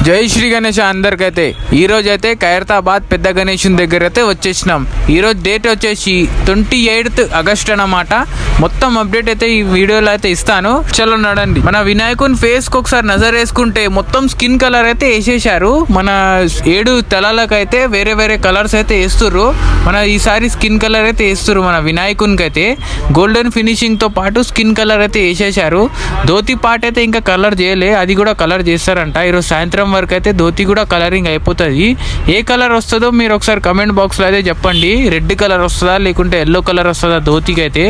జై శ్రీ గణేష్ అందరికైతే ఈ రోజు అయితే ఖైరతాబాద్ పెద్ద గణేశుని దగ్గర అయితే వచ్చేసినాం. ఈ రోజు డేట్ వచ్చేసి 28th ఆగస్ట్ అన్నమాట. మొత్తం అప్డేట్ అయితే ఈ వీడియోలో అయితే ఇస్తాను. చలో నడండి. మన వినాయకుని ఫేస్ కి ఒకసారి నజర్ వేసుకుంటే మొత్తం స్కిన్ కలర్ అయితే వేసేసారు. మన 7 తలలకు అయితే వేరే వేరే కలర్స్ అయితే వేస్తుర్రు. మన ఈసారి స్కిన్ కలర్ అయితే వేస్తుర్రు. మన వినాయకునికి అయితే గోల్డెన్ ఫినిషింగ్ తో పాటు స్కిన్ కలర్ అయితే వేసేసారు. ధోతి పార్ట్ అయితే ఇంకా కలర్ చేయలే, అది కూడా కలర్ చేస్తారంట. ఈరోజు సాయంత్రం వరకు అయితే ధోతి కూడా కలరింగ్ అయిపోతుంది. ఏ కలర్ వస్తుందో మీరు ఒకసారి కమెంట్ బాక్స్ లో అయితే చెప్పండి. రెడ్ కలర్ వస్తుందా లేకుంటే ఎల్లో కలర్ వస్తుందా ధోతికి అయితే.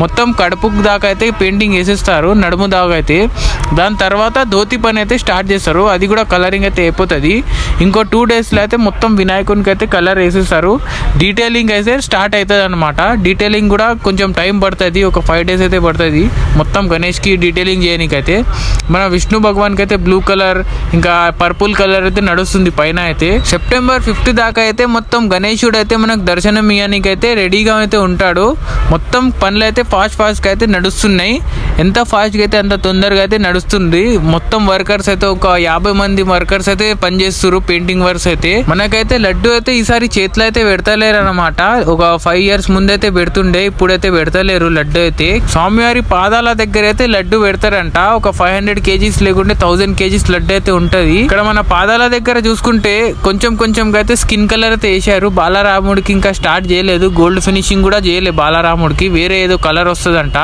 మొత్తం కడుపు దాకా అయితే పెయింటింగ్ వేసేస్తారు, నడుము దాకా అయితే. దాని తర్వాత ధోతి పని అయితే స్టార్ట్ చేస్తారు, అది కూడా కలరింగ్ అయితే అయిపోతుంది. ఇంకో 2 days లో అయితే మొత్తం వినాయకునికి అయితే కలర్ వేసేస్తారు. డీటెయిలింగ్ అయితే స్టార్ట్ అవుతుంది అనమాట. డీటెయిలింగ్ కూడా కొంచెం టైం పడుతుంది, ఒక 5 days అయితే పడుతుంది మొత్తం గణేష్కి డీటెయిలింగ్ చేయడానికి. మన విష్ణు భగవాన్కి అయితే బ్లూ కలర్ ఇంకా పర్పుల్ కలర్ అయితే నడుస్తుంది పైన అయితే. సెప్టెంబర్ 5th దాకా అయితే మొత్తం గణేశుడు అయితే మనకు దర్శనం ఇవ్వడానికి అయితే రెడీగా అయితే ఉంటాడు. మొత్తం పనులు అయితే ఫాస్ట్ గా అయితే నడుస్తున్నాయి. ఎంత ఫాస్ట్గా అయితే అంత తొందరగా అయితే నడుస్తుంది. మొత్తం వర్కర్స్ అయితే ఒక 50 మంది వర్కర్స్ అయితే పనిచేస్తారు, పెయింటింగ్ వర్క్స్ అయితే. మనకైతే లడ్డు అయితే ఈసారి చేతిలో అయితే పెడతలేరు అనమాట. ఒక 5 years ముందైతే పెడుతుండే, ఇప్పుడైతే పెడతలేరు లడ్డు అయితే. స్వామివారి పాదాల దగ్గర అయితే లడ్డు పెడతారంట. ఒక 500 kgs లేకుంటే 1000 kgs లడ్డు అయితే ఉంటది. ఇక్కడ మన పాదాల దగ్గర చూసుకుంటే కొంచెం అయితే స్కిన్ కలర్ అయితే వేసారు. బాలరాముడికి ఇంకా స్టార్ట్ చేయలేదు, గోల్డ్ ఫినిషింగ్ కూడా చేయలేదు బాలరాముడికి. వేరే ఏదో కలర్ వస్తుందంట.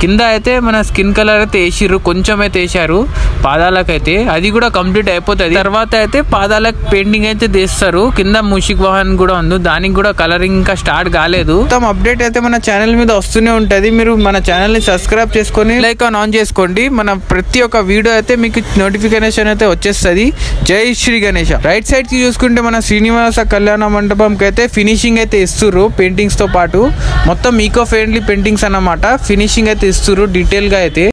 కింద అయితే మన స్కిన్ కలర్ అయితే వేసిర్రు, కొంచెం అయితే వేసారు పాదాలకైతే. అది కూడా కంప్లీట్ అయిపోతుంది. తర్వాత అయితే పాదాలకు పెయింటింగ్ అయితే తీస్తారు. కింద మూషిక్ వాహన్ కూడా ఉంది, దానికి కూడా కలరింగ్ ఇంకా స్టార్ట్ కాలేదు. మొత్తం అప్డేట్ అయితే మన ఛానల్ మీద వస్తూనే ఉంటది. మీరు మన ఛానల్ ని సబ్స్క్రైబ్ చేసుకొని లైక్ ఆన్ చేసుకోండి. మన ప్రతి ఒక్క వీడియో అయితే మీకు నోటిఫికేషన్ అయితే వచ్చేస్తుంది. జై శ్రీ గణేష. రైట్ సైడ్ కి చూసుకుంటే మన శ్రీనివాస కళ్యాణ మండపంకి అయితే ఫినిషింగ్ అయితే ఇస్తుర్రు పెయింటింగ్స్ తో పాటు. మొత్తం ఈకో ఫ్రెండ్లీ పెయింటింగ్స్ అన్నమాట. ఫినిషింగ్ అయితే ఇస్తుర్రు డీటెయిల్ గా అయితే.